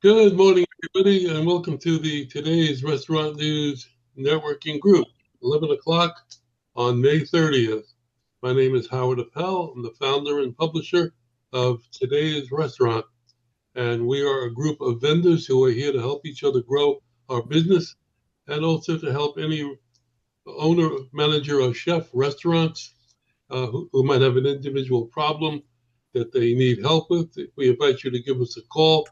Good morning, everybody, and welcome to today's Restaurant News Networking Group, 11 o'clock on May 30th. My name is Howard Appel. I'm the founder and publisher of Today's Restaurant, and we are a group of vendors who are here to help each other grow our business and also to help any owner, manager, or chef restaurants who might have an individual problem that they need help with. We invite you to give us a call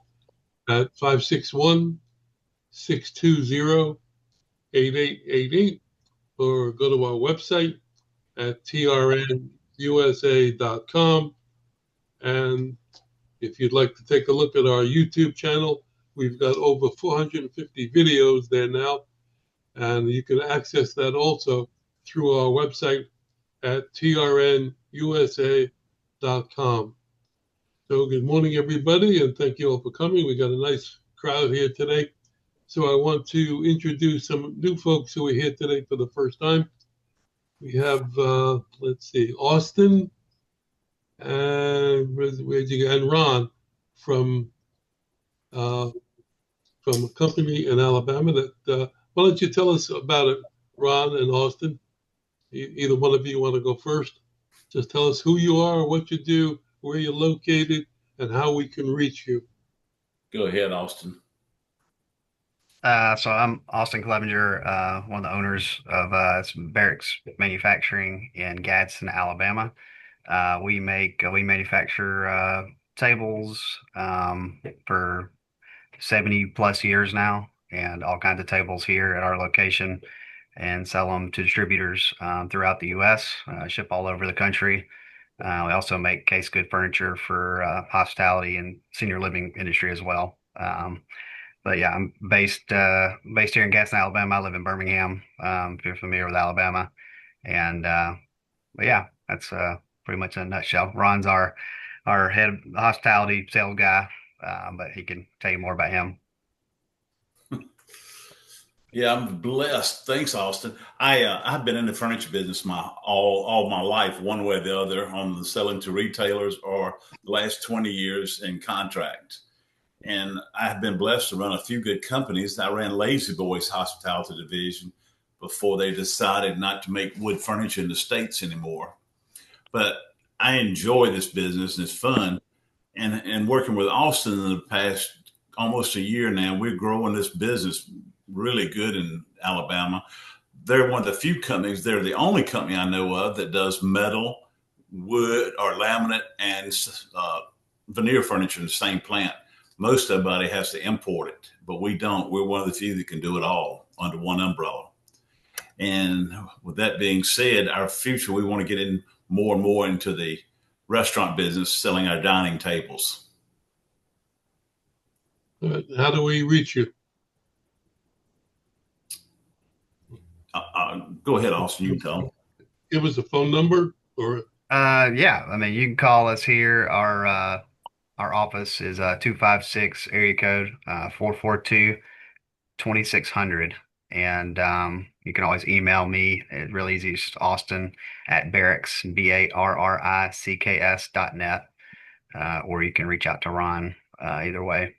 at 561-620-8888 or go to our website at trnusa.com. And if you'd like to take a look at our YouTube channel, we've got over 450 videos there now, and you can access that also through our website at trnusa.com. So good morning, everybody, and thank you all for coming. We got a nice crowd here today. So I want to introduce some new folks who are here today for the first time. We have, let's see, Austin and and Ron from a company in Alabama. Why don't you tell us about it, Ron and Austin? Either one of you want to go first? Just tell us who you are, what you do, where you're located, and how we can reach you. Go ahead, Austin. So I'm Austin Clevenger, one of the owners of Barracks Manufacturing in Gadsden, Alabama. We manufacture tables for 70 plus years now, and all kinds of tables here at our location, and sell them to distributors throughout the U.S., ship all over the country. We also make case good furniture for hospitality and senior living industry as well. But yeah, I'm based here in Gadsden, Alabama. I live in Birmingham, if you're familiar with Alabama. And but yeah, that's pretty much in a nutshell. Ron's our head hospitality sales guy, but he can tell you more about him. Yeah, I'm blessed. Thanks, Austin. I've been in the furniture business all my life, one way or the other, on the selling to retailers, or the last 20 years in contract. And I've been blessed to run a few good companies. I ran Lazy Boy's hospitality division before they decided not to make wood furniture in the States anymore. But I enjoy this business, and it's fun. And working with Austin in the past almost a year now, we're growing this business really good in Alabama. They're one of the few companies, they're the only company I know of that does metal, wood, or laminate and veneer furniture in the same plant. Most everybody has to import it, but we don't. We're one of the few that can do it all under one umbrella. And with that being said, our future, we want to get in more and more into the restaurant business, selling our dining tables. How do we reach you? Go ahead, Austin. You tell them. Give us a phone number, or Yeah, I mean, you can call us here. Our office is 256 area code 442-2600, and you can always email me. It's really easy. It's just Austin at Barracks BARRICKS.net, or you can reach out to Ron either way.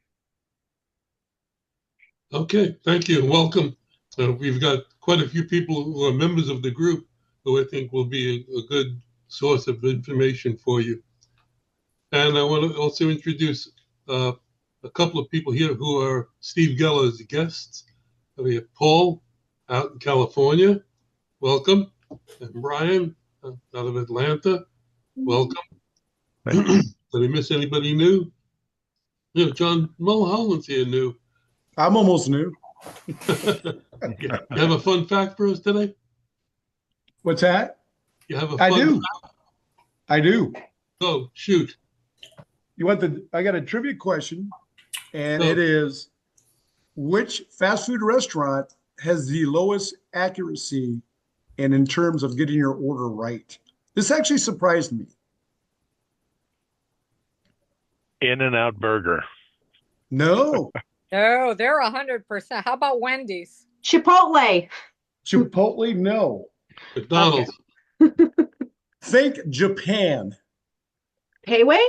Okay, thank you and welcome. We've got quite a few people who are members of the group who I think will be a good source of information for you. And I want to also introduce a couple of people here who are Steve Geller's guests. We have Paul out in California. Welcome. And Brian out of Atlanta. Welcome. Did I miss anybody new? Yeah, John Mulholland's here new. I'm almost new. You have a fun fact for us today? What's that? You have a fun fact? I do. Oh, shoot. I got a trivia question, and it is, which fast food restaurant has the lowest accuracy and in terms of getting your order right? This actually surprised me. In-N-Out Burger. No. No, they're 100%. How about Wendy's? Chipotle. Chipotle, no. McDonald's. Think Japan. Payway?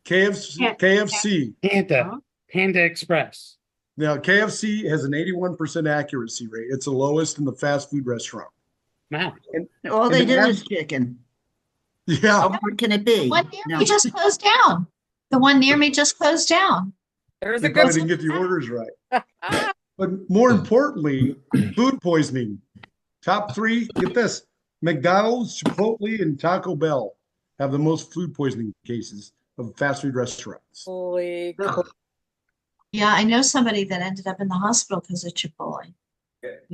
KFC. Kanta. Panda Express. Now, KFC has an 81% accuracy rate. It's the lowest in the fast food restaurant. Wow. All they and do the is chicken. Yeah. How hard can it be? One near No. me just closed down. The one near me just closed down. There's They a probably good didn't get the orders right. Ah, But more importantly, food poisoning. Top three, get this. McDonald's, Chipotle, and Taco Bell have the most food poisoning cases of fast food restaurants. holy Ugh. Yeah, I know somebody that ended up in the hospital because of Chipotle.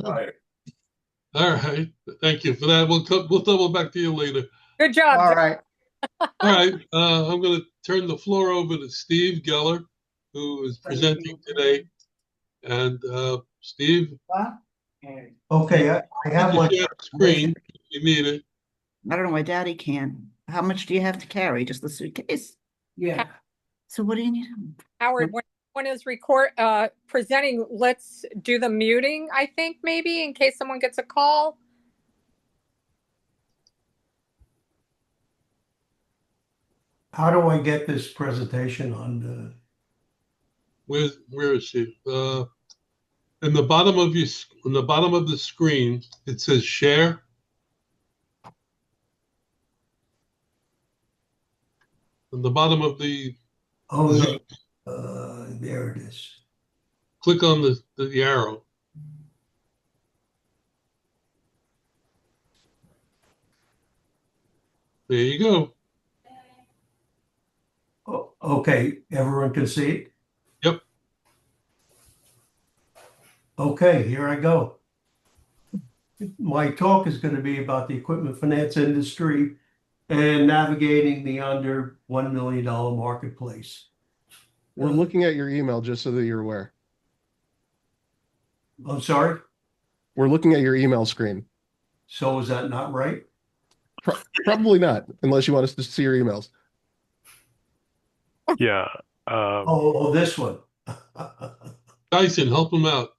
All right. Thank you for that. We'll double back to you later. good job. All Jeff. right. All right. I'm going to turn the floor over to Steve Geller, who is presenting today. And Steve, Okay, I have you my, share the screen if you need it. I don't know why Daddy can. How much do you have to carry? Just the suitcase? yeah, So what do you need? Howard, when one is presenting, let's do the muting, I think, maybe, in case someone gets a call. how do I get this presentation on the, Where is she? In the bottom of the screen, it says share. On the bottom of the oh, Zoom, there it is. click on the arrow. There you go. Oh, okay, everyone can see it? Yep. Okay, here I go. My talk is going to be about the equipment finance industry and navigating the under $1 million marketplace. We're looking at your email just so that you're aware. I'm sorry? We're looking at your email screen. So is that not right? Probably not, unless you want us to see your emails. Yeah. Oh, this one. Dyson, help him out.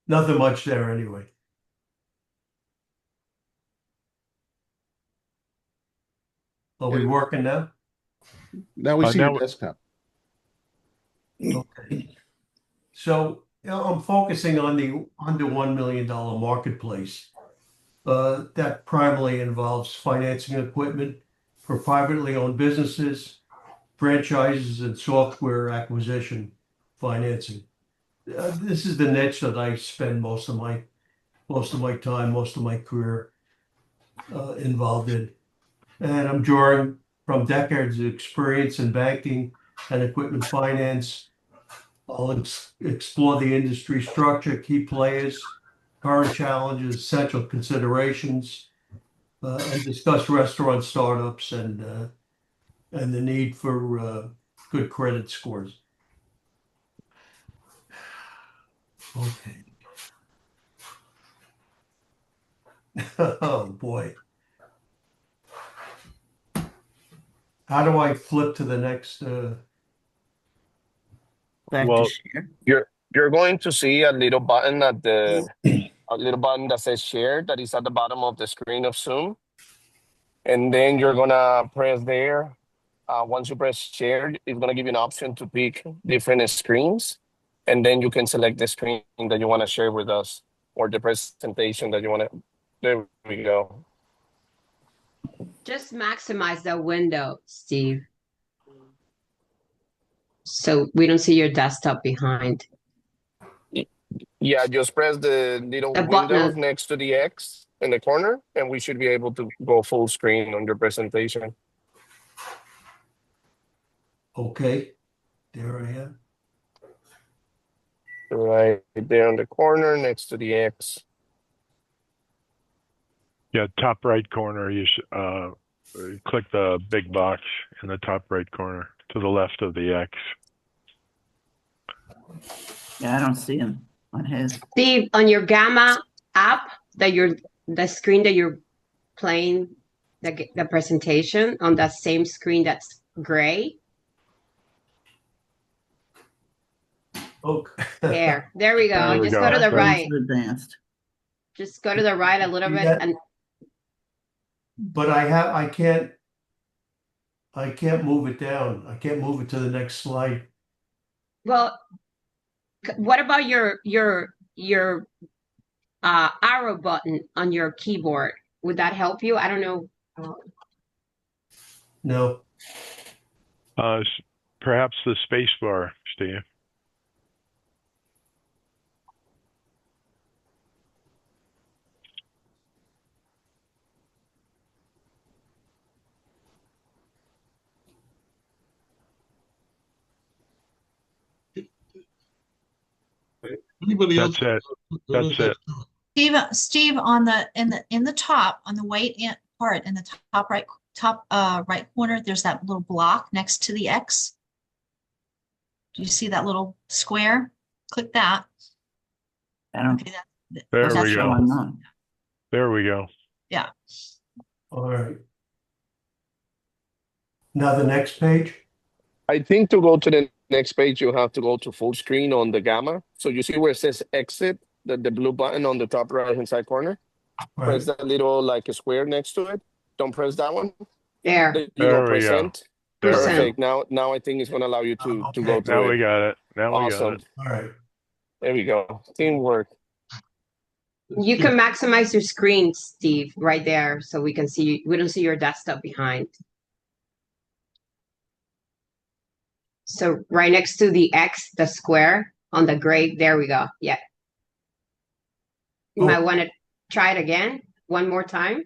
Nothing much there anyway. Are we working now? Now we see now your desktop. Okay. So I'm focusing on the under $1 million marketplace. That primarily involves financing equipment for privately owned businesses, franchises, and software acquisition financing. This is the niche that I spend most of my time, most of my career involved in. And I'm drawing from decades of experience in banking and equipment finance. I'll explore the industry structure, key players, current challenges, essential considerations, and discuss restaurant startups and the need for good credit scores. Okay. Oh boy. How do I flip to the next? Back Well, to share. You're going to see a little button that says share that is at the bottom of the screen of Zoom. And then you're gonna press there. Once you press share, it's gonna give you an option to pick different screens. And then you can select the screen that you want to share with us or the presentation that you want to. There we go. Just maximize the window, Steve. So we don't see your desktop behind. Yeah, just press the little The window button. next to the X in the corner, and we should be able to go full screen on your presentation. Okay, there I am. Right there in the corner next to the X. yeah, top right corner, you should click the big box in the top right corner to the left of the X. Yeah, I don't see him on his. Steve, on your Gamma app, the screen that you're playing the presentation on that same screen that's gray. Okay. There we go. There we Just go. go to the Right. right. Advanced. Just go to the right a little bit Yeah. and but I can't move it down. I can't move it to the next slide. Well, what about your arrow button on your keyboard? Would that help you? I don't know. No. Perhaps the space bar, Steve. Anybody else? That's it. That's it. Steve, on the in the top, on the white part in the top right corner, there's that little block next to the X. Do you see that little square? Click that. Okay, There that's we go. There we go. Yeah. All right. Now the next page. I think to go to the next page, you have to go to full screen on the Gamma. So you see where it says exit, the blue button on the top right-hand side corner? Right. Press that little like a square next to it. Don't press that one. There. You There go we go. present. There we go. Perfect. Now I think it's going to allow you to Okay. go through Now it. we got it. Now we got Awesome. it. All right. There we go. Teamwork. You can maximize your screen, Steve, right there, so we can see. We don't see your desktop behind. So right next to the X, the square on the gray. There we go. Yeah. You might want to try it again one more time.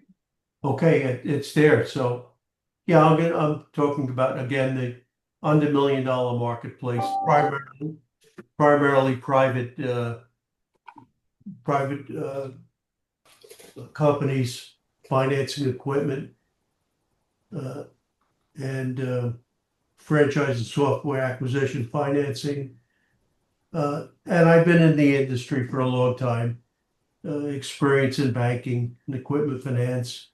Okay, it's there. So yeah, I'm talking about again the under $1 million marketplace, primarily private companies financing equipment and franchise and software acquisition financing. And I've been in the industry for a long time, experience in banking and equipment finance.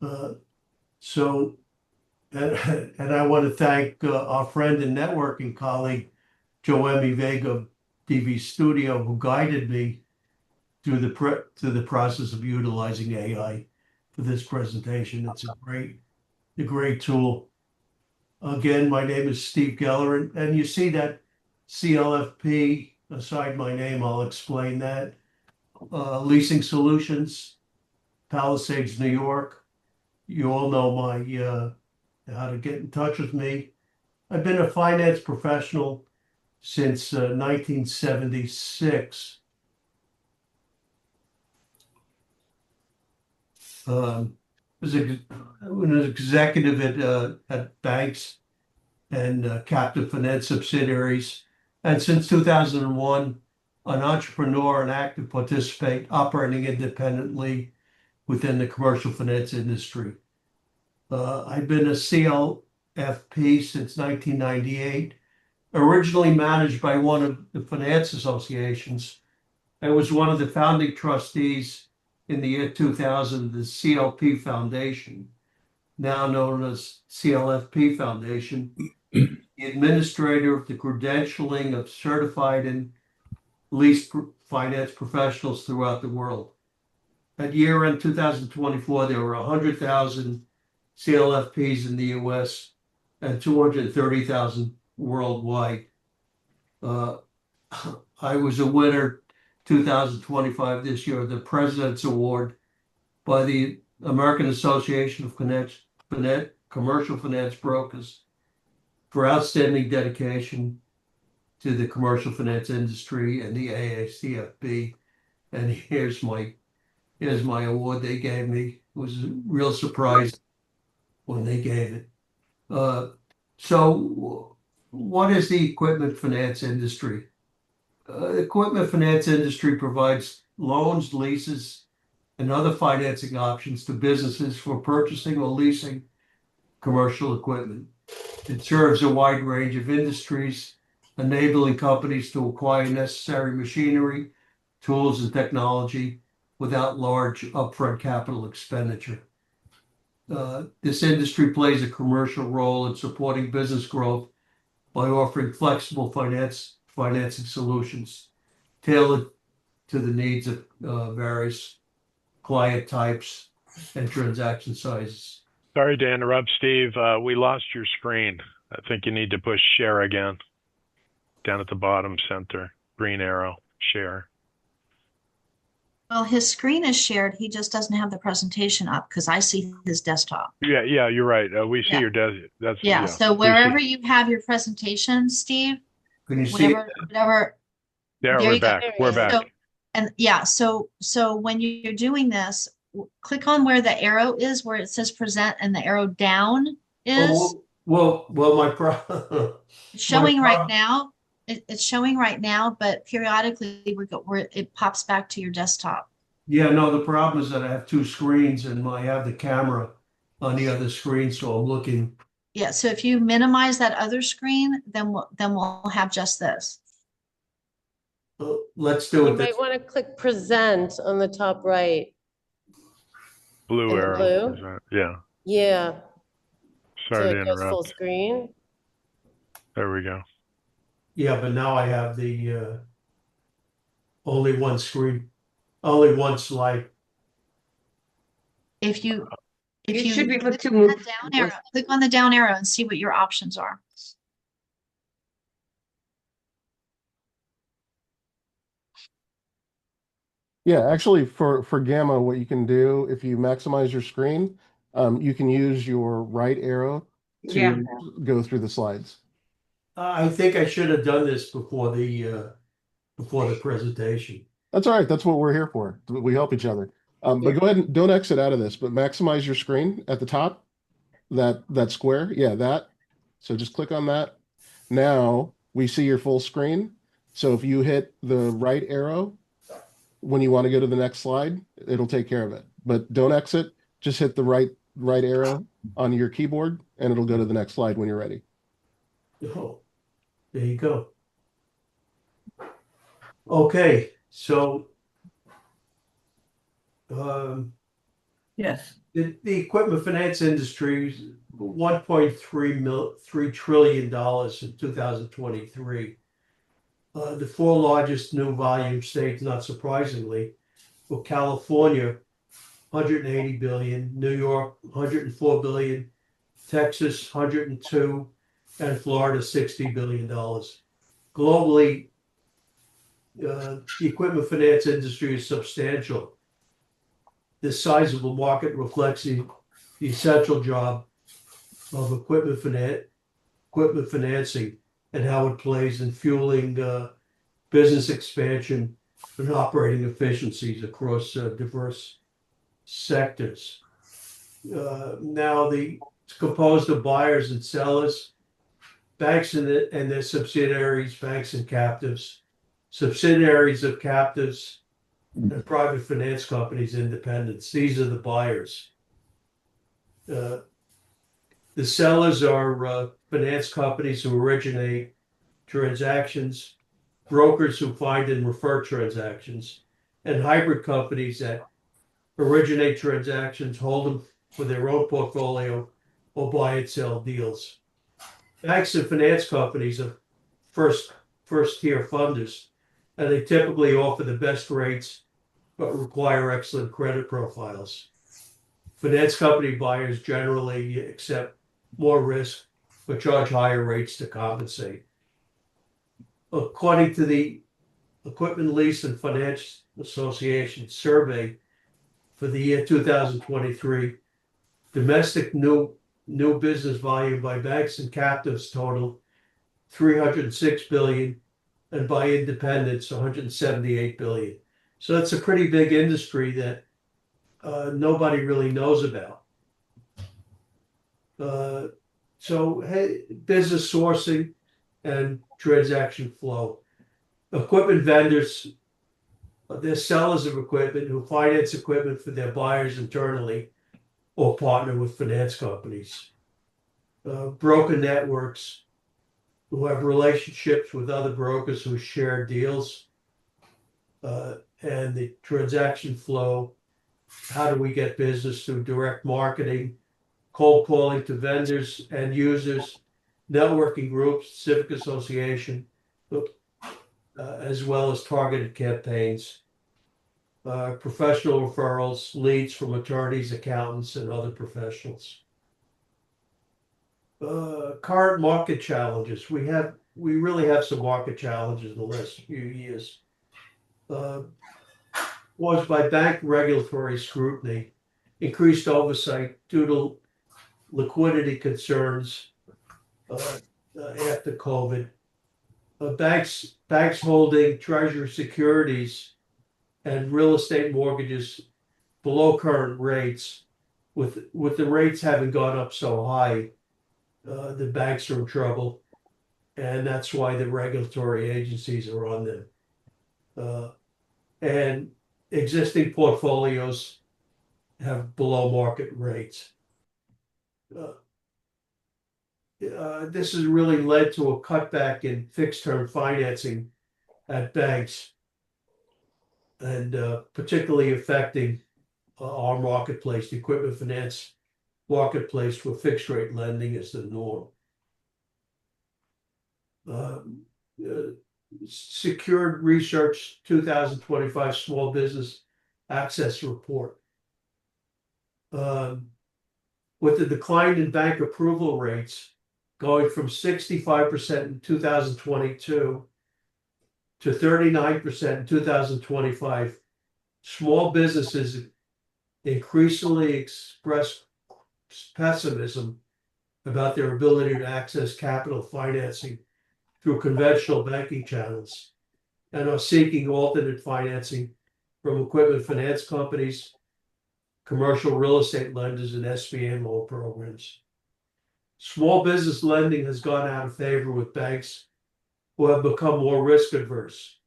And I want to thank our friend and networking colleague, Joemi Vega of DV Studio, who guided me through the process of utilizing AI for this presentation. It's a great tool. Again, my name is Steve Geller, and you see that CLFP aside my name. I'll explain that. Leasing Solutions, Palisades, New York. You all know my how to get in touch with me. I've been a finance professional since 1976. Was an executive at banks and captive finance subsidiaries, and since 2001, an entrepreneur and active participant operating independently within the commercial finance industry. I've been a CLFP since 1998, originally managed by one of the finance associations. I was one of the founding trustees in the year 2000 of the CLP Foundation, now known as CLFP Foundation, the administrator of the credentialing of certified and leased finance professionals throughout the world. At year end 2024, there were 100,000 CLFPs in the US and 230,000 worldwide. I was a winner 2025 this year of the President's Award by the American Association of Commercial Finance Brokers for outstanding dedication to the commercial finance industry and the AACFB. And here's my award they gave me. It was a real surprise when they gave it. So what is the equipment finance industry? Equipment finance industry provides loans, leases, and other financing options to businesses for purchasing or leasing commercial equipment. It serves a wide range of industries, enabling companies to acquire necessary machinery, tools, and technology without large upfront capital expenditure. This industry plays a commercial role in supporting business growth by offering flexible financing solutions tailored to the needs of various client types and transaction sizes. Sorry to interrupt, Steve. We lost your screen. I think you need to push share again. Down at the bottom center, green arrow, share. Well, his screen is shared. He just doesn't have the presentation up because I see his desktop. Yeah, you're right. We see Yeah. your that's Yeah, so wherever you have your presentation, Steve, Can you see it? whatever. There, There we're you go. back. We're back. So, and yeah, so when you're doing this, click on where the arrow is, where it says present, and the arrow down is Oh, well, my problem. it's showing right now. It's showing right now, but periodically it pops back to your desktop. Yeah, no, the problem is that I have two screens and I have the camera on the other screen, so I'm looking. Yeah, so if you minimize that other screen, then we'll have just this. Let's do You it. might want to click present on the top right. Blue And arrow. blue? Yeah. Yeah. Sorry So to it goes full interrupt. screen. There we go. Yeah, but now I have the only one screen, only one slide. If you should be able click to on move the down arrow, click on the down arrow and see what your options are. Yeah, actually for Gamma, what you can do if you maximize your screen, you can use your right arrow to go through the slides. I think I should have done this before the presentation. That's all right. That's what we're here for. We help each other. But go ahead and don't exit out of this, but maximize your screen at the top, that square. Yeah, that. So just click on that. Now we see your full screen. So if you hit the right arrow when you want to go to the next slide, it'll take care of it. But don't exit. Just hit the right arrow on your keyboard and it'll go to the next slide when you're ready. Oh, there you go. Okay, so yes, the equipment finance industry is $1.3 trillion in 2023. The four largest new volume states, not surprisingly, were California, 180 billion, New York, 104 billion, Texas, 102, and Florida, $60 billion. Globally, the equipment finance industry is substantial. This sizable market reflects the essential job of equipment financing and how it plays in fueling business expansion and operating efficiencies across diverse sectors. Now, it's composed of buyers and sellers, banks and their subsidiaries, banks and captives, subsidiaries of captives, and private finance companies, independents. These are the buyers. The sellers are finance companies who originate transactions, brokers who find and refer transactions, and hybrid companies that originate transactions, hold them for their own portfolio, or buy and sell deals. Banks and finance companies are first-tier funders, and they typically offer the best rates but require excellent credit profiles. Finance company buyers generally accept more risk but charge higher rates to compensate. According to the Equipment Lease and Finance Association survey for the year 2023, domestic new business volume by banks and captives totaled $306 billion, and by independents, $178 billion. So that's a pretty big industry that nobody really knows about. So business sourcing and transaction flow. Equipment vendors, they're sellers of equipment who finance equipment for their buyers internally or partner with finance companies. Broker networks who have relationships with other brokers who share deals. And the transaction flow, how do we get business through direct marketing, cold calling to vendors and users, networking groups, civic association, as well as targeted campaigns. professional referrals, leads from attorneys, accountants, and other professionals. Current market challenges. We really have some market challenges in the last few years. Was by bank regulatory scrutiny, increased oversight due to liquidity concerns after COVID. Banks holding treasury securities and real estate mortgages below current rates, with the rates having gone up so high, the banks are in trouble, and that's why the regulatory agencies are on them. And existing portfolios have below market rates. This has really led to a cutback in fixed term financing at banks, and particularly affecting our marketplace, the equipment finance marketplace, where fixed rate lending is the norm. Secured Research 2025 Small Business Access Report. With the decline in bank approval rates going from 65% in 2022 to 39% in 2025, small businesses increasingly express pessimism about their ability to access capital financing through conventional banking channels, and are seeking alternate financing from equipment finance companies, commercial real estate lenders, and SBA loan programs. Small business lending has gone out of favor with banks who have become more risk adverse,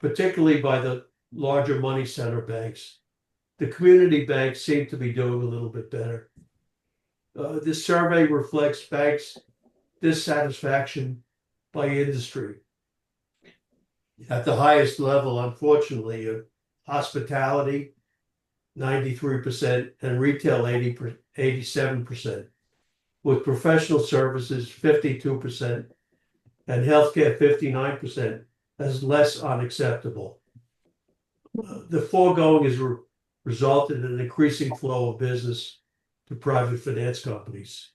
particularly by the larger money center banks. The community banks seem to be doing a little bit better. This survey reflects banks' dissatisfaction by industry. At the highest level, unfortunately, hospitality, 93%, and retail, 87%, with professional services, 52%, and healthcare, 59%, as less unacceptable. The foregoing has resulted in an increasing flow of business to private finance companies.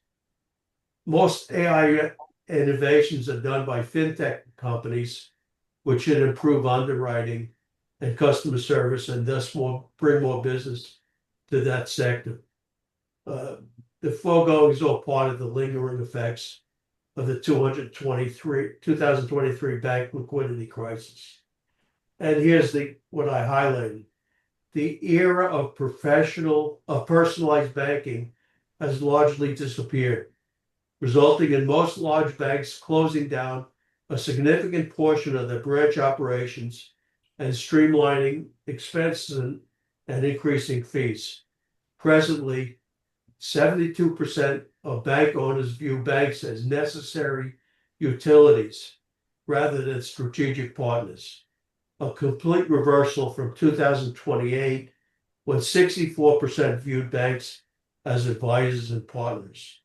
Most AI innovations are done by fintech companies, which should improve underwriting and customer service, and thus bring more business to that sector. The foregoing is all part of the lingering effects of the 2023 bank liquidity crisis. And here's what I highlighted. The era of personalized banking has largely disappeared, resulting in most large banks closing down a significant portion of their branch operations and streamlining expenses and increasing fees. Presently, 72% of bank owners view banks as necessary utilities rather than strategic partners, a complete reversal from 2028, when 64% viewed banks as advisors and partners.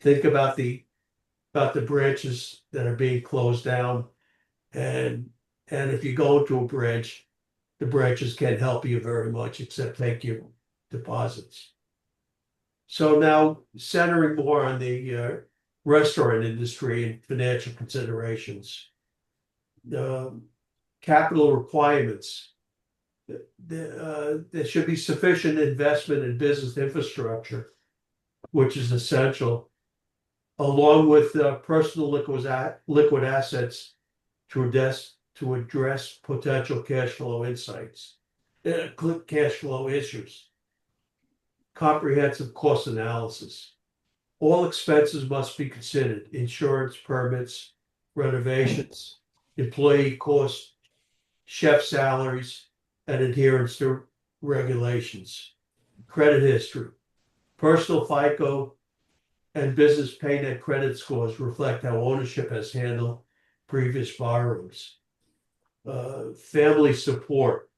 Think about the branches that are being closed down, and if you go to a branch, the branches can't help you very much except take your deposits. So now, centering more on the restaurant industry and financial considerations, capital requirements. There should be sufficient investment in business infrastructure, which is essential, along with personal liquid assets to address potential cash flow issues. Comprehensive cost analysis. All expenses must be considered: insurance, permits, renovations, employee costs, chef salaries, and adherence to regulations. Credit history. Personal FICO and business paynet credit scores reflect how ownership has handled previous borrowings. Family support.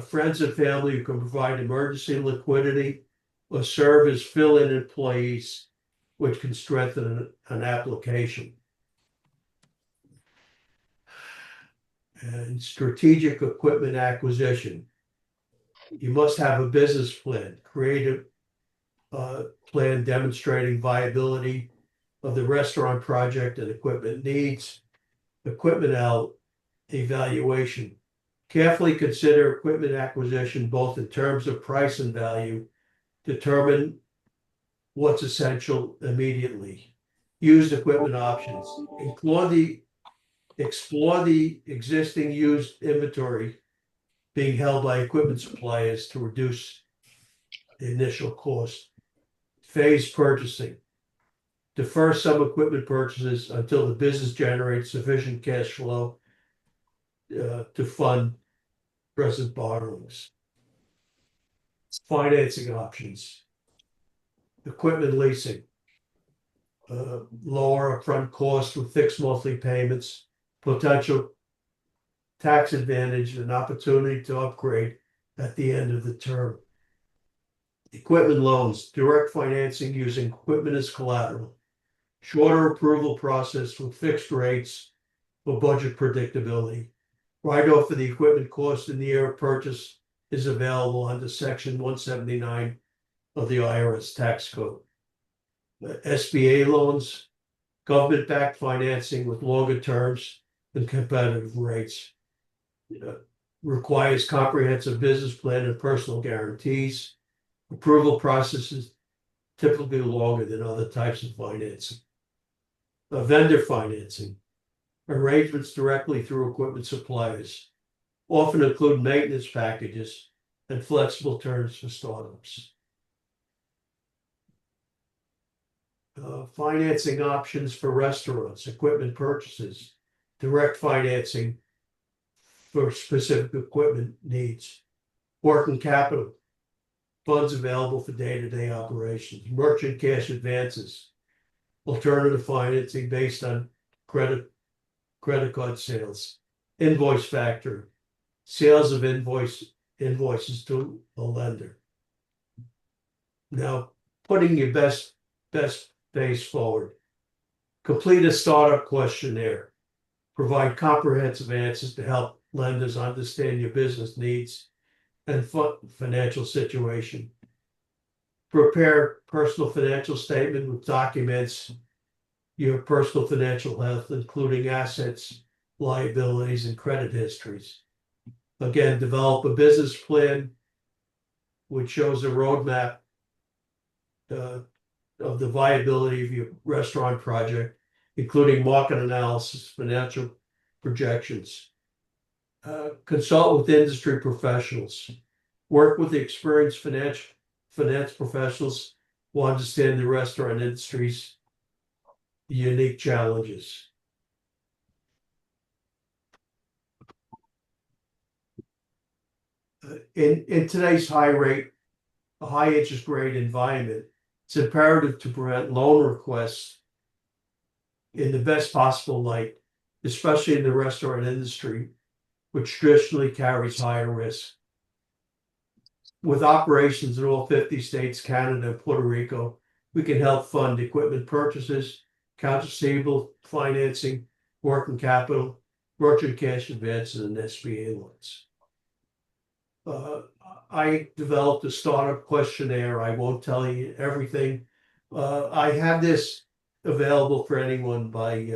Friends and family who can provide emergency liquidity or serve as fill-in employees, which can strengthen an application. And strategic equipment acquisition. You must have a business plan, create a plan demonstrating viability of the restaurant project and equipment needs, equipment evaluation. Carefully consider equipment acquisition both in terms of price and value. Determine what's essential immediately. Used equipment options. Explore the existing used inventory being held by equipment suppliers to reduce the initial cost. Phased purchasing. Defer some equipment purchases until the business generates sufficient cash flow to fund present borrowings. Financing options. Equipment leasing. Lower upfront costs with fixed monthly payments, potential tax advantage, and opportunity to upgrade at the end of the term. Equipment loans, direct financing using equipment as collateral. Shorter approval process with fixed rates for budget predictability. Write-off of the equipment cost in the year of purchase is available under Section 179 of the IRS tax code. SBA loans, government-backed financing with longer terms and competitive rates. Requires comprehensive business plan and personal guarantees. Approval processes typically longer than other types of financing. Vendor financing. Arrangements directly through equipment suppliers often include maintenance packages and flexible terms for startups. Financing options for restaurants, equipment purchases, direct financing for specific equipment needs, working capital, funds available for day-to-day operations, merchant cash advances, alternative financing based on credit card sales, invoice factor, sales of invoices to a lender. Now, putting your best face forward. Complete a startup questionnaire. Provide comprehensive answers to help lenders understand your business needs and financial situation. Prepare personal financial statement with documents your personal financial health, including assets, liabilities, and credit histories. Again, develop a business plan which shows a roadmap of the viability of your restaurant project, including market analysis, financial projections. Consult with industry professionals. Work with the experienced finance professionals who understand the restaurant industry's unique challenges. In today's high interest rate environment, it's imperative to prevent loan requests in the best possible light, especially in the restaurant industry, which traditionally carries higher risk. With operations in all 50 states, Canada, and Puerto Rico, we can help fund equipment purchases, accounts receivable financing, working capital, merchant cash advances, and SBA loans. I developed a startup questionnaire. I won't tell you everything. I have this available for anyone by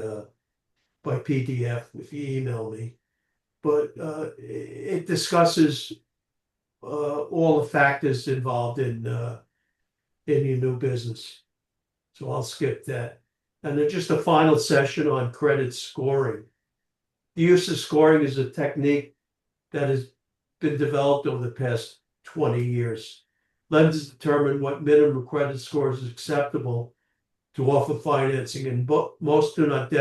PDF if you email me. But it discusses all the factors involved in your new business. So I'll skip that. And then just a final session on credit scoring. The use of scoring is a technique that has been developed over the past 20 years. Lenders determine what minimum credit score is acceptable to offer financing, and most do not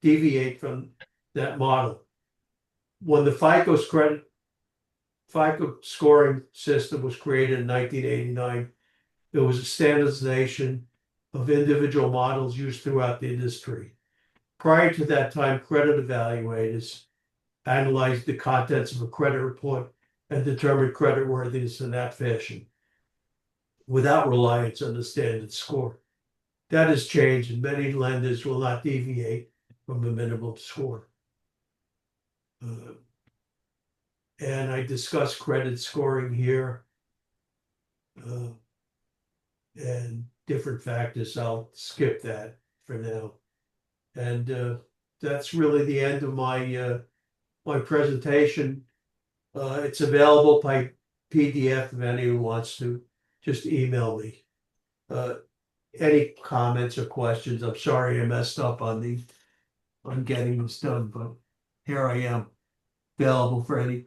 deviate from that model. When the FICO scoring system was created in 1989, there was a standardization of individual models used throughout the industry. Prior to that time, credit evaluators analyzed the contents of a credit report and determined creditworthiness in that fashion, without reliance on the standard score. That has changed, and many lenders will not deviate from the minimum score. and I discuss credit scoring here. And different factors. I'll skip that for now. And that's really the end of my my presentation. It's available by PDF if anyone wants to just email me. Any comments or questions? I'm sorry I messed up on getting this done, but here I am, available for any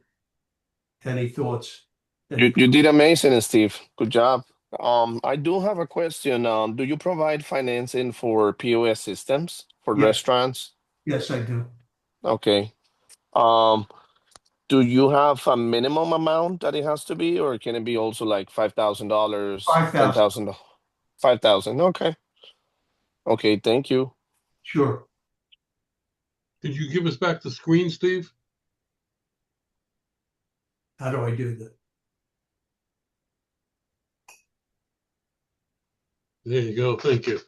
thoughts. You did amazing, Steve. Good job. I do have a question. Do you provide financing for POS systems for Yes. restaurants? Yes, I do. Okay. Do you have a minimum amount that it has to be, or can it be also like $5,000, $5,000. $10,000? 5,000. Okay. Okay. Thank you. Sure. Could you give us back the screen, Steve? How do I do that? There you go. Thank you.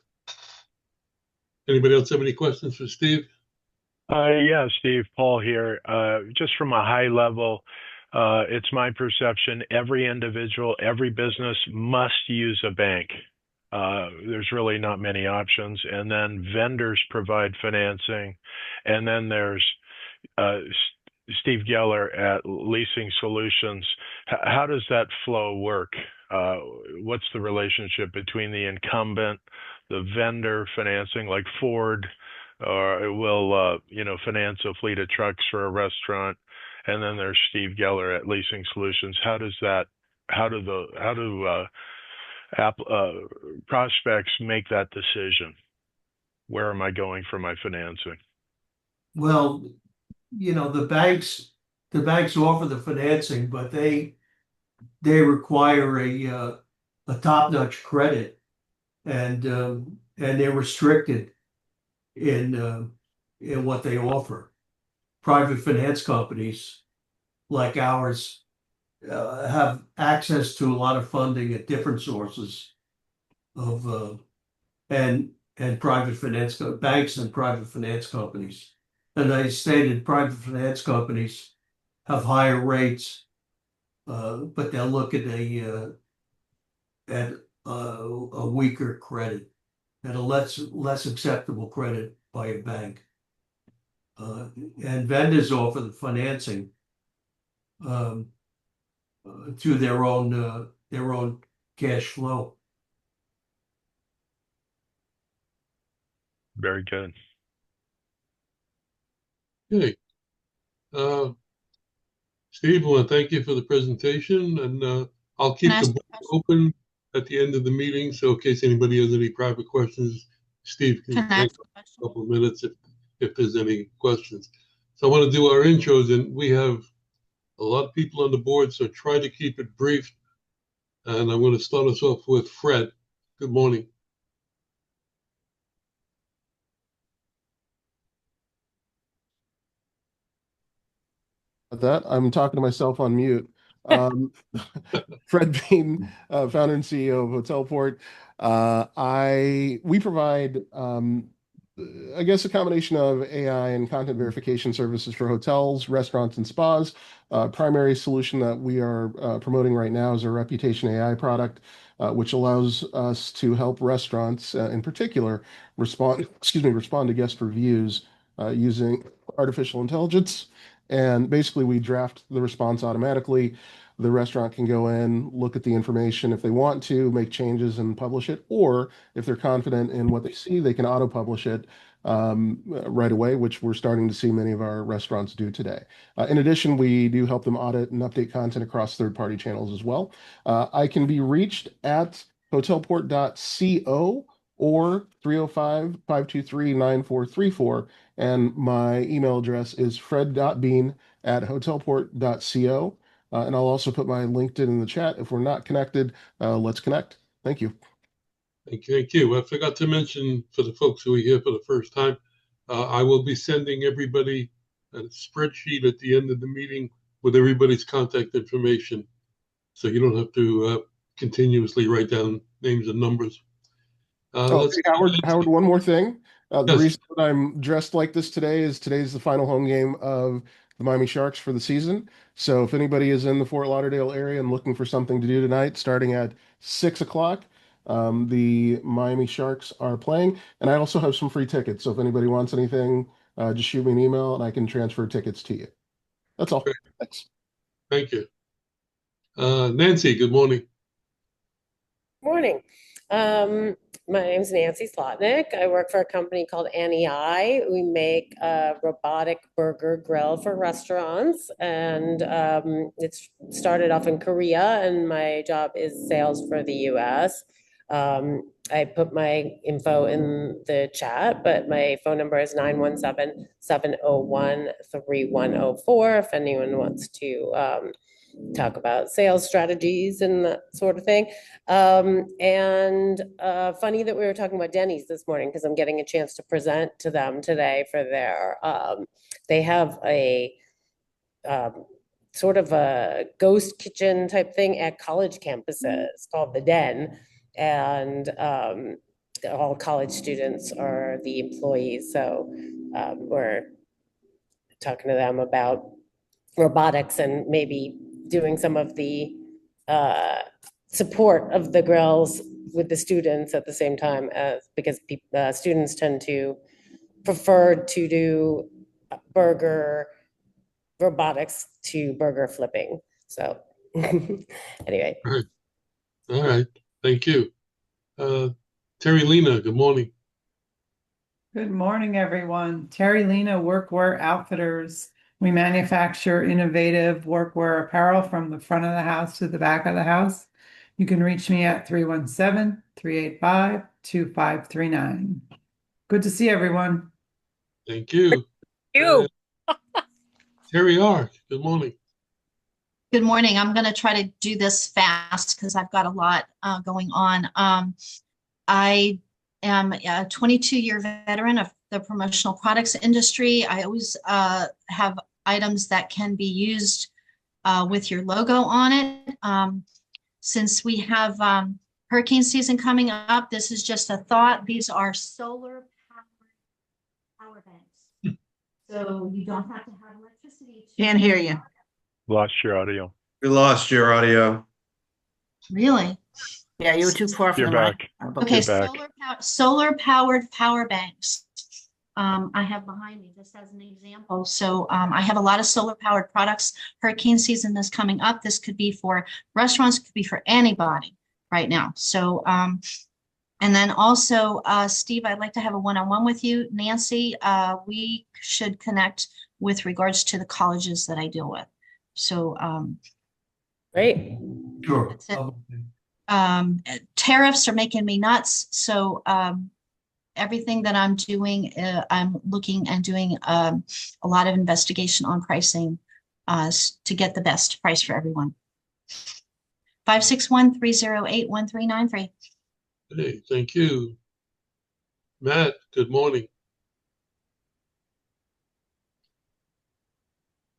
Anybody else have any questions for Steve? Yeah, Steve, Paul here. Just from a high level, it's my perception every individual, every business must use a bank. There's really not many options. And then vendors provide financing. And then there's Steve Geller at Leasing Solutions. How does that flow work? What's the relationship between the incumbent, the vendor financing, like Ford, or it will finance a fleet of trucks for a restaurant, and then there's Steve Geller at Leasing Solutions. How do prospects make that decision? Where am I going for my financing? Well, the banks offer the financing, but they require a top-notch credit, and they're restricted in what they offer. Private finance companies like ours have access to a lot of funding at different sources of and private finance banks and private finance companies. And I stated private finance companies have higher rates, but they'll look at a weaker credit, at a less acceptable credit by a bank. And vendors offer the financing through their own cash flow. Very good. Okay. Steve, I want to thank you for the presentation, and I'll keep the board open at the end of the meeting, so in case anybody has any private questions, Steve can take a couple of minutes if there's any questions. So I want to do our intros, and we have a lot of people on the board, so try to keep it brief. And I'm going to start us off with Fred. Good morning. That I'm talking to myself on mute. Fred Bean, founder and CEO of Hotelport. We provide, I guess, a combination of AI and content verification services for hotels, restaurants, and spas. Primary solution that we are promoting right now is our Reputation AI product, which allows us to help restaurants, in particular, respond to guest reviews using artificial intelligence. And basically, we draft the response automatically. The restaurant can go in, look at the information if they want to, make changes and publish it. Or if they're confident in what they see, they can auto-publish it right away, which we're starting to see many of our restaurants do today. In addition, we do help them audit and update content across third-party channels as well. I can be reached at hotelport.co or 305-523-9434. And my email address is fred.bean@hotelport.co. And I'll also put my LinkedIn in the chat. If we're not connected, let's connect. Thank you. Thank you. I forgot to mention for the folks who are here for the first time, I will be sending everybody a spreadsheet at the end of the meeting with everybody's contact information. So you don't have to continuously write down names and numbers. Hey, Howard, one more thing. The reason that I'm dressed like this today is today's the final home game of the Miami Sharks for the season. So if anybody is in the Fort Lauderdale area and looking for something to do tonight, starting at 6 o'clock, the Miami Sharks are playing. And I also have some free tickets. So if anybody wants anything, just shoot me an email and I can transfer tickets to you. That's all. Great. Thanks. Thank you. Nancy, good morning. Morning. My name's Nancy Slotnick. I work for a company called NEI. We make a robotic burger grill for restaurants, and it's started off in Korea, and my job is sales for the US. I put my info in the chat, but my phone number is 917-701-3104 if anyone wants to talk about sales strategies and that sort of thing. Funny that we were talking about Denny's this morning because I'm getting a chance to present to them today for their, they have a sort of a ghost kitchen type thing at college campuses called The Den. And all college students are the employees. So we're talking to them about robotics and maybe doing some of the support of the grills with the students at the same time, as because students tend to prefer to do burger robotics to burger flipping. So anyway. All right. Thank you. Terry Lena, good morning. Good morning, everyone. Terry Lena, Workwear Outfitters. We manufacture innovative workwear apparel from the front of the house to the back of the house. You can reach me at 317-385-2539. Good to see everyone. Thank you. You. Terry R., good morning. Good morning. I'm going to try to do this fast because I've got a lot going on. I am a 22-year veteran of the promotional products industry. I always have items that can be used with your logo on it. Since we have hurricane season coming up, this is just a thought. These are solar power banks. So you don't have to have electricity. Can't hear you. Lost your audio. We lost your audio. Really? Yeah, you were too far from You're the mic. back. Okay, You're back. solar powered power banks. I have behind me just as an example. So I have a lot of solar powered products. Hurricane season is coming up. This could be for restaurants, could be for anybody right now. So, and then also, Steve, I'd like to have a one-on-one with you. Nancy, we should connect with regards to the colleges that I deal with. So, Great. Sure. Tariffs are making me nuts. So, everything that I'm doing, I'm looking and doing a lot of investigation on pricing to get the best price for everyone. 561-308-1393. Hey, thank you. Matt, good morning.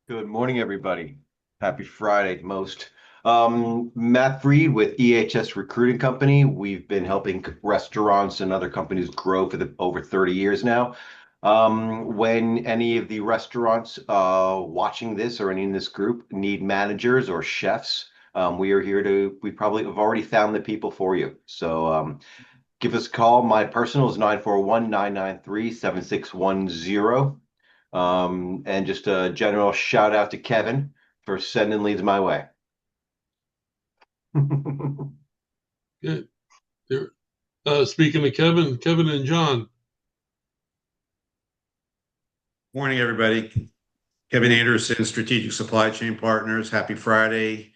Good morning, everybody. Happy Friday to most. Matt Freed with EHS Recruiting Company. We've been helping restaurants and other companies grow for over 30 years now. When any of the restaurants watching this or any in this group need managers or chefs, we are here we probably have already found the people for you. So give us a call. My personal is 941-993-7610. And just a general shout out to Kevin for sending leads my way. Good. Speaking of Kevin and John. Morning, everybody. Kevin Anderson, Strategic Supply Chain Partners. Happy Friday.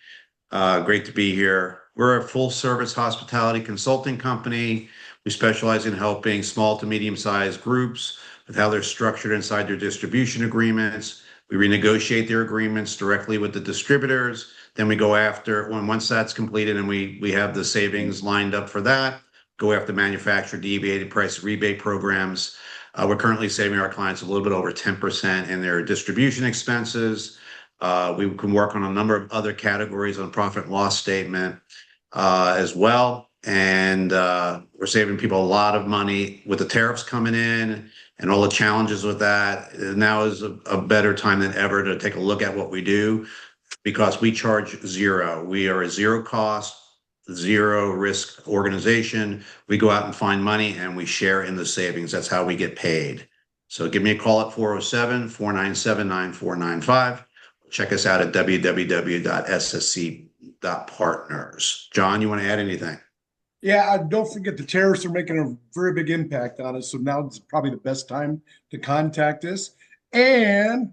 Great to be here. We're a full-service hospitality consulting company. We specialize in helping small to medium-sized groups with how they're structured inside their distribution agreements. We renegotiate their agreements directly with the distributors. Then we go after, once that's completed and we have the savings lined up for that, go after manufacturer deviated price rebate programs. We're currently saving our clients a little bit over 10% in their distribution expenses. We can work on a number of other categories on profit and loss statement as well. And we're saving people a lot of money with the tariffs coming in and all the challenges with that. Now is a better time than ever to take a look at what we do, because we charge zero. We are a zero cost, zero risk organization. We go out and find money and we share in the savings. That's how we get paid. So give me a call at 407-497-9495. Check us out at www.ssc.partners. John, you want to add anything? Yeah, don't forget the tariffs are making a very big impact on us. So now is probably the best time to contact us. And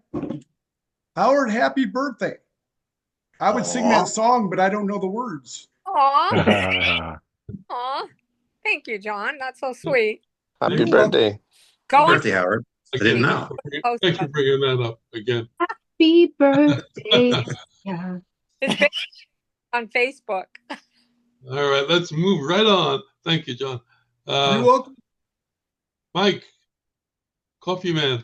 Howard, happy birthday. I would sing that song, but I don't know the words. Aw. Aw. Thank you, John. That's so sweet. Happy birthday. Go Happy birthday, Howard. I didn't Again, know. Thanks for bringing that up again. Happy birthday. Yeah. His baby on Facebook. All right, let's move right on. Thank you, John. You're welcome. Mike, Coffee Man.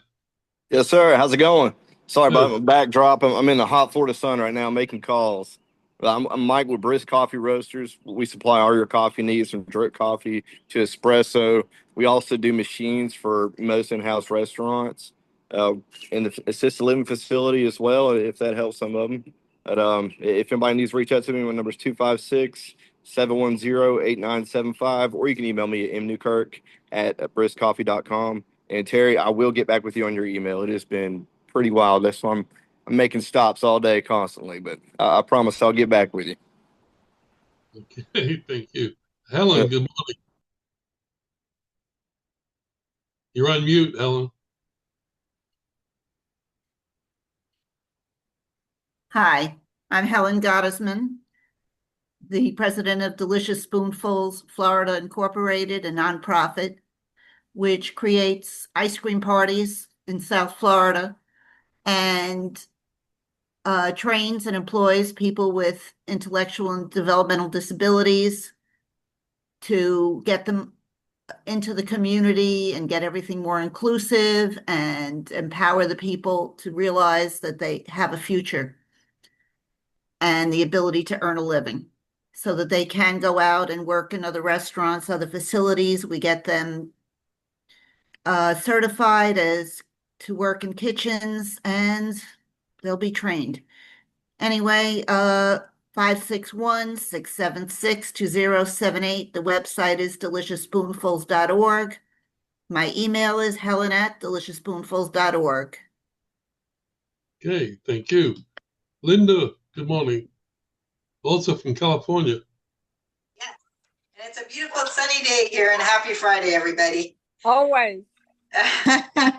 Yes, sir. How's it going? Sorry about my backdrop. I'm in the hot Florida sun right now making calls. I'm Mike with Brisk Coffee Roasters. We supply all your coffee needs from drip coffee to espresso. We also do machines for most in-house restaurants in the assisted living facility as well, if that helps some of them. But if anybody needs to reach out to me, my number is 256-710-8975, or you can email me at mnewkirk@briskcoffee.com. And Terry, I will get back with you on your email. It has been pretty wild. That's why I'm making stops all day constantly, but I promise I'll get back with you. Okay, thank you. Helen, good morning. You're on mute, Helen. Hi, I'm Helen Gottesman, the president of Delicious Spoonfuls Florida Incorporated, a nonprofit which creates ice cream parties in South Florida and trains and employs people with intellectual and developmental disabilities to get them into the community and get everything more inclusive and empower the people to realize that they have a future and the ability to earn a living so that they can go out and work in other restaurants, other facilities. We get them certified as to work in kitchens and they'll be trained. Anyway, 561-676-2078. The website is deliciousspoonfuls.org. My email is helen@deliciousspoonfuls.org. Okay, thank you. Linda, good morning. Also from California. And it's a beautiful sunny day here, and happy Friday, everybody. Always.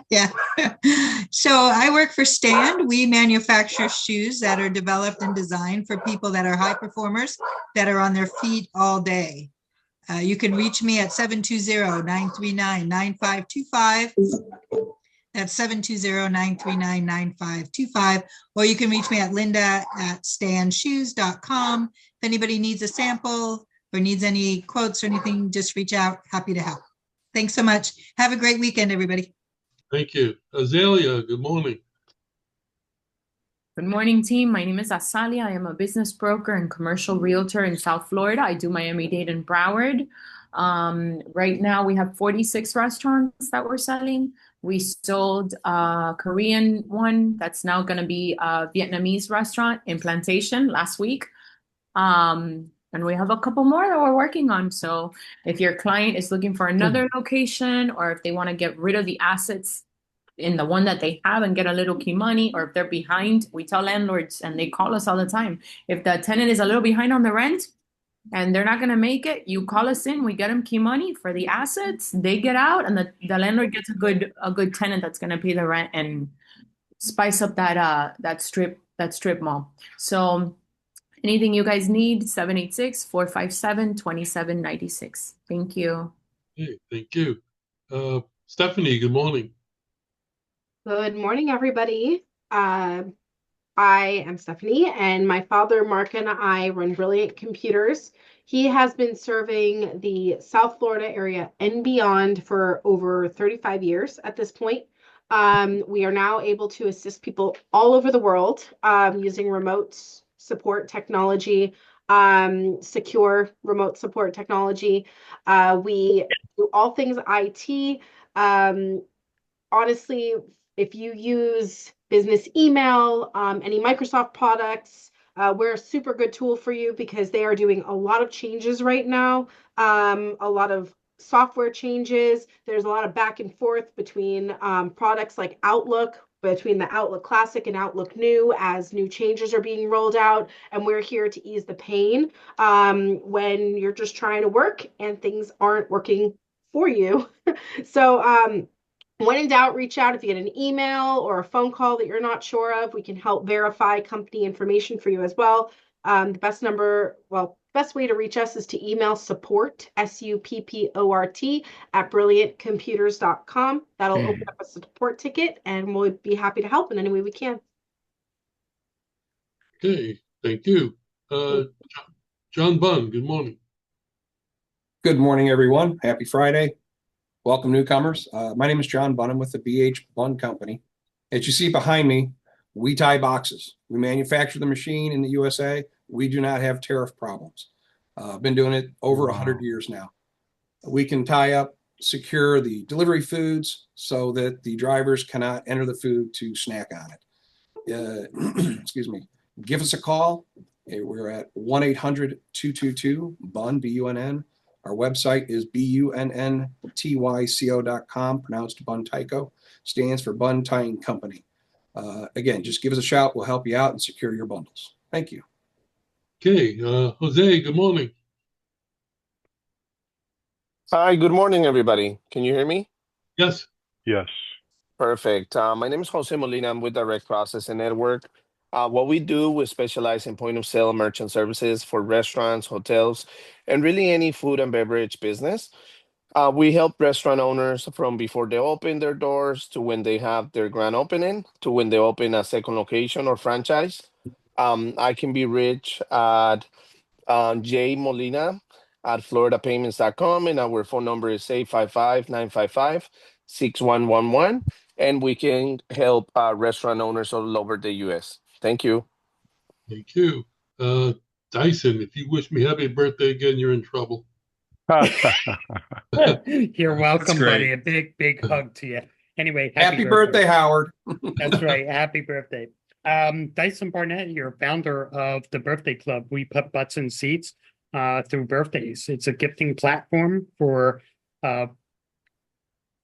Yeah. So I work for Stand. We manufacture shoes that are developed and designed for people that are high performers that are on their feet all day. You can reach me at 720-939-9525. That's 720-939-9525. Or you can reach me at linda@standshoes.com. If anybody needs a sample or needs any quotes or anything, just reach out. Happy to help. Thanks so much. Have a great weekend, everybody. Thank you. Azalea, good morning. Good morning, team. My name is Asalia. I am a business broker and commercial realtor in South Florida. I do Miami-Dade and Broward. Right now, we have 46 restaurants that we're selling. We sold a Korean one that's now going to be a Vietnamese restaurant in Plantation last week. And we have a couple more that we're working on. So if your client is looking for another location, or if they want to get rid of the assets in the one that they have and get a little key money, or if they're behind, we tell landlords, and they call us all the time, if the tenant is a little behind on the rent and they're not going to make it, you call us in, we get them key money for the assets, they get out, and the landlord gets a good tenant that's going to pay the rent and spice up that strip mall. So anything you guys need, 786-457-2796. Thank you. Hey, thank you. Stephanie, good morning. Good morning, everybody. I am Stephanie, and my father, Mark, and I run Brilliant Computers. He has been serving the South Florida area and beyond for over 35 years at this point. We are now able to assist people all over the world using remote support technology. secure remote support technology. We do all things IT. Honestly, if you use business email, any Microsoft products, we're a super good tool for you because they are doing a lot of changes right now, a lot of software changes. There's a lot of back and forth between products like Outlook, between the Outlook Classic and Outlook New as new changes are being rolled out. And we're here to ease the pain when you're just trying to work and things aren't working for you. So, when in doubt, reach out. If you get an email or a phone call that you're not sure of, we can help verify company information for you as well. The best way to reach us is to email support, SUPPORT, at brilliantcomputers.com. That'll open up a support ticket and we'll be happy to help in any way we can. Okay, thank you. John Bunn, good morning. Good morning, everyone. Happy Friday. Welcome, newcomers. My name is John Bunn. I'm with the BH Bunn Company. As you see behind me, we tie boxes. We manufacture the machine in the USA. We do not have tariff problems. I've been doing it over 100 years now. We can tie up, secure the delivery foods so that the drivers cannot enter the food to snack on it. Excuse me. Give us a call. We're at 1-800-222-BUNN, B-U-N-N. Our website is bunntyco.com, pronounced Bunn Tyco, stands for Bunn Tying Company. Again, just give us a shout. We'll help you out and secure your bundles. Thank you. Okay, Jose, good morning. Hi, good morning, everybody. Can you hear me? Yes. Yes. Perfect. My name is Jose Molina. I'm with Direct Processing Network. What we do, we specialize in point of sale merchant services for restaurants, hotels, and really any food and beverage business. We help restaurant owners from before they open their doors to when they have their grand opening to when they open a second location or franchise. I can be reached at jmolina@floridapayments.com, and our phone number is 855-955-6111, and we can help restaurant owners all over the U.S. Thank you. Thank you. Dyson, if you wish me happy birthday again, you're in trouble. You're welcome, buddy. A big hug to you. Anyway, happy birthday, Howard. That's right. Happy birthday. Dyson Barnett, you're founder of the Birthday Club. We put butts in seats through birthdays. It's a gifting platform for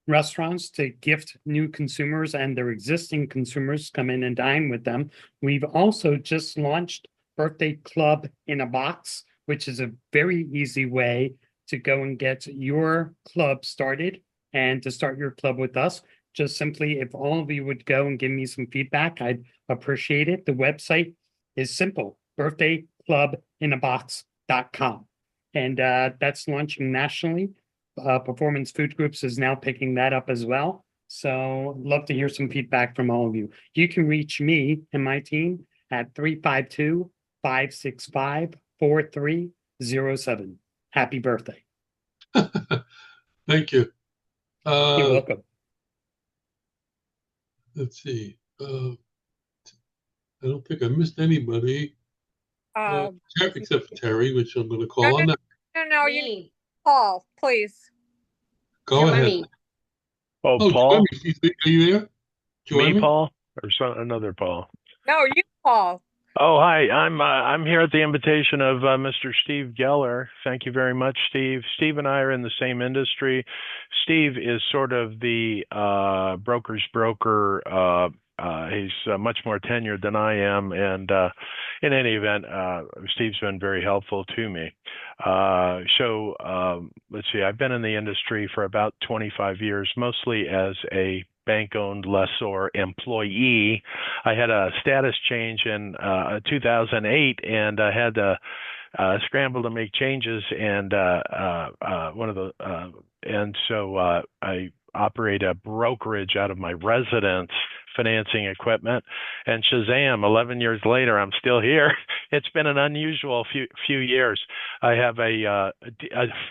restaurants to gift new consumers and their existing consumers come in and dine with them. We've also just launched Birthday Club in a Box, which is a very easy way to go and get your club started and to start your club with us. Just simply, if all of you would go and give me some feedback, I'd appreciate it. The website is simple, birthdayclubinabox.com. And that's launching nationally. Performance Food Groups is now picking that up as well. So love to hear some feedback from all of you. You can reach me and my team at 352-565-4307. Happy birthday. Thank you. You're welcome. Let's see. I don't think I missed anybody except for Terry, which I'm going to call on that. No, you need Paul, please. Go ahead. Oh, Paul? Joey, are you there? Me, Paul? Or another Paul? No, you, Paul. Oh, hi. I'm here at the invitation of Mr. Steve Geller. Thank you very much, Steve. Steve and I are in the same industry. Steve is sort of the broker's broker. He's much more tenured than I am, and in any event, Steve's been very helpful to me. Let's see. I've been in the industry for about 25 years, mostly as a bank-owned lessor employee. I had a status change in 2008, and I had to scramble to make changes. And I operate a brokerage out of my residence, financing equipment. And Shazam! 11 years later, I'm still here. It's been an unusual few years. I have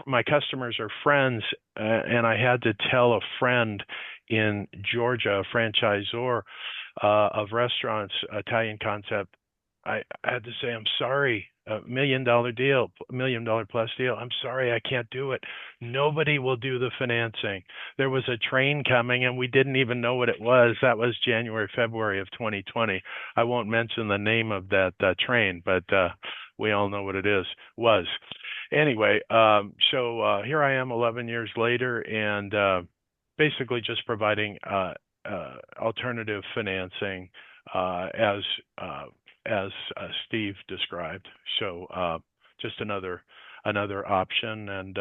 my customers are friends, and I had to tell a friend in Georgia, a franchisor of restaurants, Italian concept, I had to say, I'm sorry, $1 million deal, $1 million plus deal. I'm sorry, I can't do it. Nobody will do the financing. There was a train coming and we didn't even know what it was. That was January, February of 2020. I won't mention the name of that train, but we all know what it was. Anyway, so here I am 11 years later and basically just providing alternative financing as Steve described. So just another option, and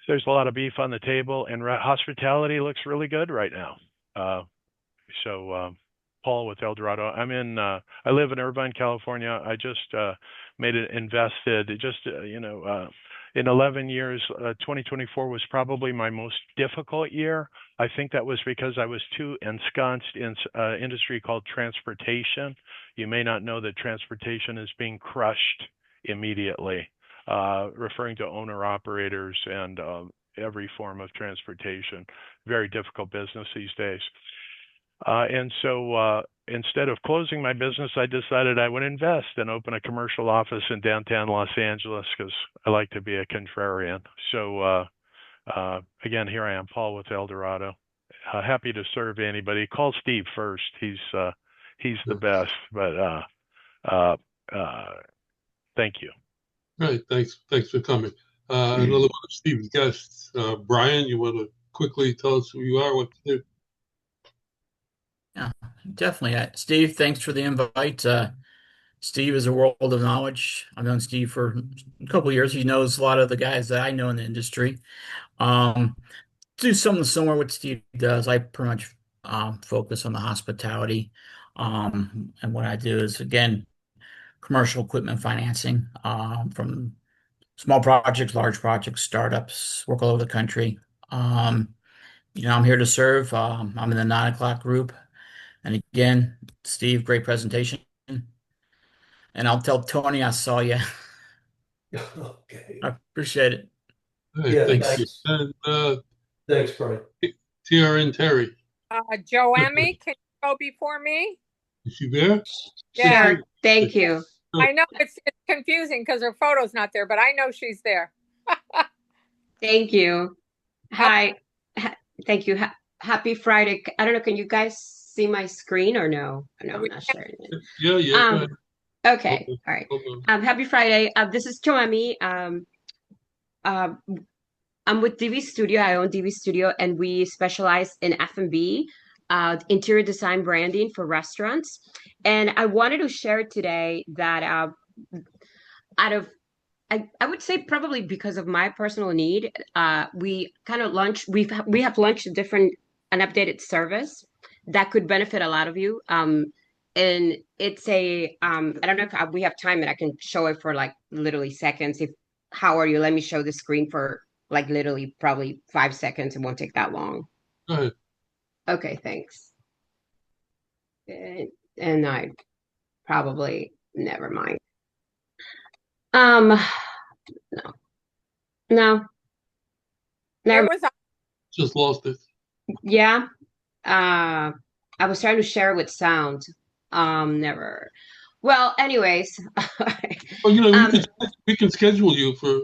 there's a lot of beef on the table, and hospitality looks really good right now. So Paul with El Dorado. I live in Irvine, California. I just invested in 11 years. 2024 was probably my most difficult year. I think that was because I was too ensconced in an industry called transportation. You may not know that transportation is being crushed immediately, referring to owner-operators and every form of transportation. Very difficult business these days. And so instead of closing my business, I decided I would invest and open a commercial office in downtown Los Angeles because I like to be a contrarian. So again, here I am, Paul with El Dorado. Happy to serve anybody. Call Steve first. He's the best. But thank you. All right. Thanks for coming. Another one of Steve's guests, Brian. You want to quickly tell us who you are, what to do? Yeah, definitely. Steve, thanks for the invite. Steve is a world of knowledge. I've known Steve for a couple of years. He knows a lot of the guys that I know in the industry. Do something similar what Steve does. I pretty much focus on the hospitality. And what I do is, again, commercial equipment financing from small projects, large projects, startups, work all over the country. I'm here to serve. I'm in the 9 o'clock group. And again, Steve, great presentation. And I'll tell Tony I saw you. Okay. I appreciate it. Hey, Yeah, thanks. thanks. And Thanks, Brian. TRN Terry, Joanne, can you go before me? is she there? Yeah. Sure. Thank you. I know it's confusing because her photo's not there, but I know she's there. Thank you. Hi. Thank you. Happy Friday. I don't know. Can you guys see my screen or no? No, I'm not sure. Yeah. Go ahead. Okay. All right. Happy Friday. This is Joami. I'm with DV Studio. I own DV Studio, and we specialize in F&B, interior design branding for restaurants. And I wanted to share today that I would say probably because of my personal need, we kind of we have launched an updated service that could benefit a lot of you. And it's I don't know if we have time and I can show it for like literally seconds. How are you? Let me show the screen for like literally probably 5 seconds. It won't take that long. Go ahead. Okay, thanks. And I probably never mind. No. Never. Just lost it. Yeah. I was trying to share with sound. Never. Well, anyways. Well, we can schedule you for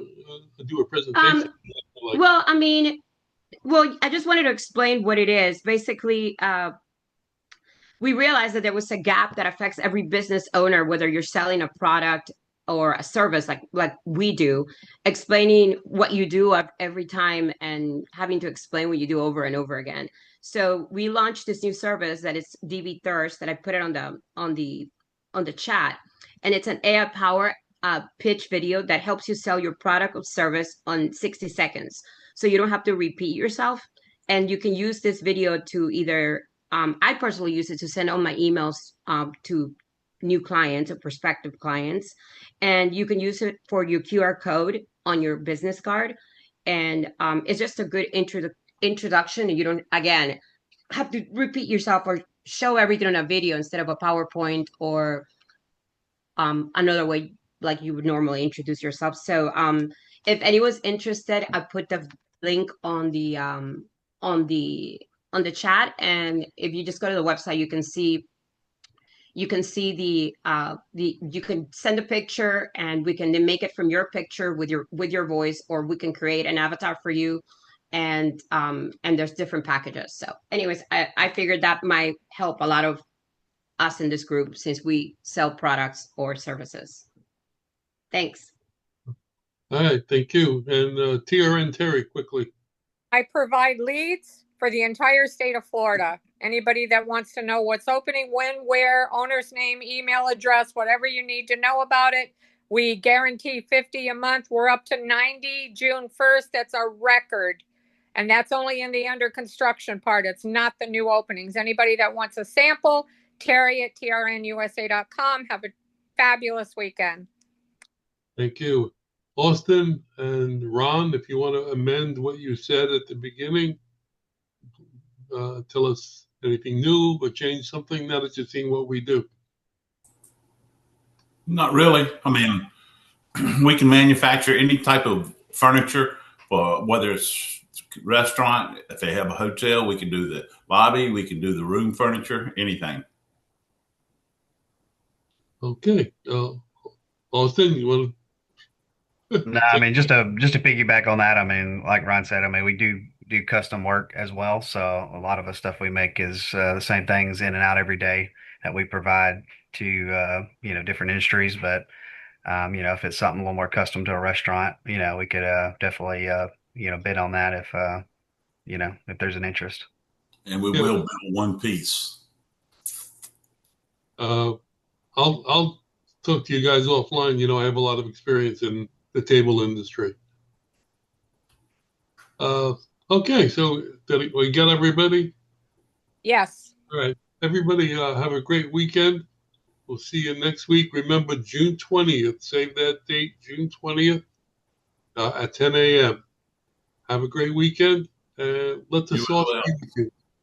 do a presentation. Well, I just wanted to explain what it is. Basically, we realized that there was a gap that affects every business owner, whether you're selling a product or a service like we do, explaining what you do every time and having to explain what you do over and over again. So we launched this new service that is DV Thirst that I put it on the chat, and it's an AI powered pitch video that helps you sell your product or service on 60 seconds. So you don't have to repeat yourself, and you can use this video to either I personally use it to send all my emails to new clients or prospective clients. And you can use it for your QR code on your business card. And it's just a good introduction. And you don't, again, have to repeat yourself or show everything on a video instead of a PowerPoint or another way like you would normally introduce yourself. So if anyone's interested, I put the link on the chat, and if you just go to the website, you can see you can see you can send a picture and we can then make it from your picture with your voice, or we can create an avatar for you. And there's different packages. So anyways, I figured that might help a lot of us in this group since we sell products or services. Thanks. All right, thank you. And TRN Terry, quickly. I provide leads for the entire state of Florida. Anybody that wants to know what's opening, when, where, owner's name, email address, whatever you need to know about it, we guarantee 50 a month. We're up to 90 June 1st. That's our record. And that's only in the under construction part. It's not the new openings. Anybody that wants a sample, Terry at trnusa.com. Have a fabulous weekend. Thank you. Austin and Ron, if you want to amend what you said at the beginning, tell us anything new or change something now that you've seen what we do. Not really. I mean, we can manufacture any type of furniture, for whether it's restaurant, if they have a hotel, we can do the lobby, we can do the room furniture, anything. Okay. Austin, you want to? No, I mean, just to piggyback on that, I mean, like Ron said, I mean, we do custom work as well. So a lot of the stuff we make is the same things in and out every day that we provide to different industries. But if it's something a little more custom to a restaurant, we could definitely bid on that if there's an interest. And we will build one piece. I'll talk to you guys offline. I have a lot of experience in the table industry. Okay, so we got everybody? Yes. All right. Everybody have a great weekend. We'll see you next week. Remember, June 20th. Save that date, June 20th at 10 a.m. Have a great weekend. Let the sauce be with you.